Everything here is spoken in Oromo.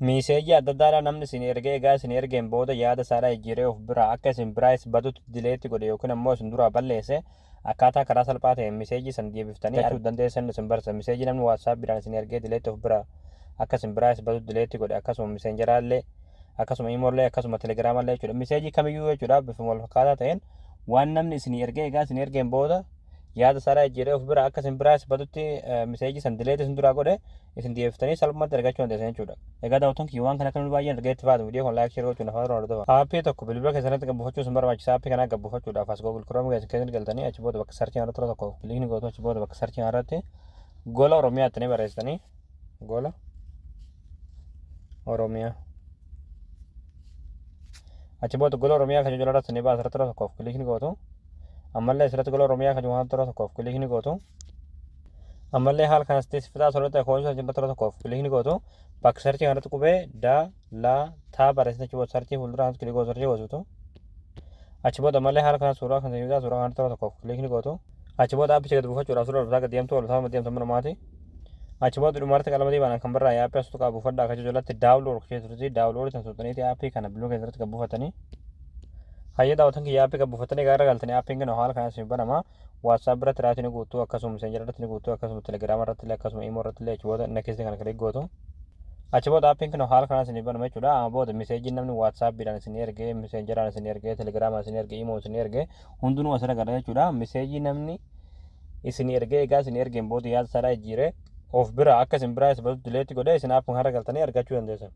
Miseejii adda addaadhaa namni isin ergee egaa isin ergeen booda yaada isaadhaa jijjiiree of biraa akka isin biraayis badutti dileetti godhe yookiin ammoo isin duraa balleesse akkaataa karaa salphaa ta'een miseejii san deebiftanii arguu dandeessan isin barsa. Miseejii namni waatsaappiidhaan isin ergee dileetti of biraa akka isin biraayis badutti dileetti godhe akkasuma miseenjeraallee akkasuma iimoollee akkasuma telegiraamallee jechuudha. Miseejii kamiyyuu jechuudha bifuma wal fakkaataa ta'een waan namni isin ergee egaa isin ergeen booda yaada isaadhaa jijjiiree of biraa akka isin biraayis badutti miseejii san dileetti isin duraa godhe isin deebiftanii salphumatti ergachuu dandeessan jechuudha. Egaa daawwattoon kiyyawwan kana kan baay'een ergeetti faatu viidiyoo kan laayik share gochuun afaan hordofaa. Aappii tokko bilbila keessatti gabbifachuu isin barbaachisa. Aappii kana gabbifachuudhaaf as Google Chrome keessatti galtanii achi booda bakka sarchii irratti tokko kiliikni gootu achi booda bakka sarchii irratti gola Oromiyaa itti barreessitanii gola Oromiyaa achi booda gola Oromiyaa kan jiru irratti baasa irratti tokko kiliikni gootu ammallee asirratti gola Oromiyaa kan jiru tokko kiliikni gootu ammallee haala kanas teessifataa solota koolisa jirra tokkoof kiliikni gootu bakka sarchii kanatti qubee daa laa taa barreessita achi booda sarchii fuuldura kanatti kilikoo sarchii gootutu achi booda ammallee haala kanas suuraa kan tajaajilu suuraa kanatti tokkoof kiliikni gootu achi booda aappii gad buufachuudhaaf suuraa dhufaa gad deemtu ol deemtu mana maati achi booda dhumarratti qalamatii baanaan kan barraa aappii asutu qaa buufadhaa akka jajjalatti daawulood keessatti daawulood kan suutaniiti aappii kana biluu keessatti gad buufatanii hayya daawwatan kiyya aappii gad buufatanii gaara galtanii aappiin kana haala kanas banama WhatsApp irratti irratti ni guutuu akkasuma Messenger irratti ni guutuu akkasuma Telegram irratti akkasuma Imo irratti achi booda next kana klik gootu achi booda aappiin kun haala kanaan isin banama jechuudha. Amma booda meseejii namni WhatsAppidhaan isin ergee Messengeraan isin ergee Telegiramaan isin ergee Imo isin ergee hundinuu asirra gala jechuudha. Meseejii namni isin ergee egaa isin ergeen booda yaada isaa jijjiiree of bira akka isin biraa isa badutti dileetti godhee isin aappii kana galtanii argachuu dandeessan.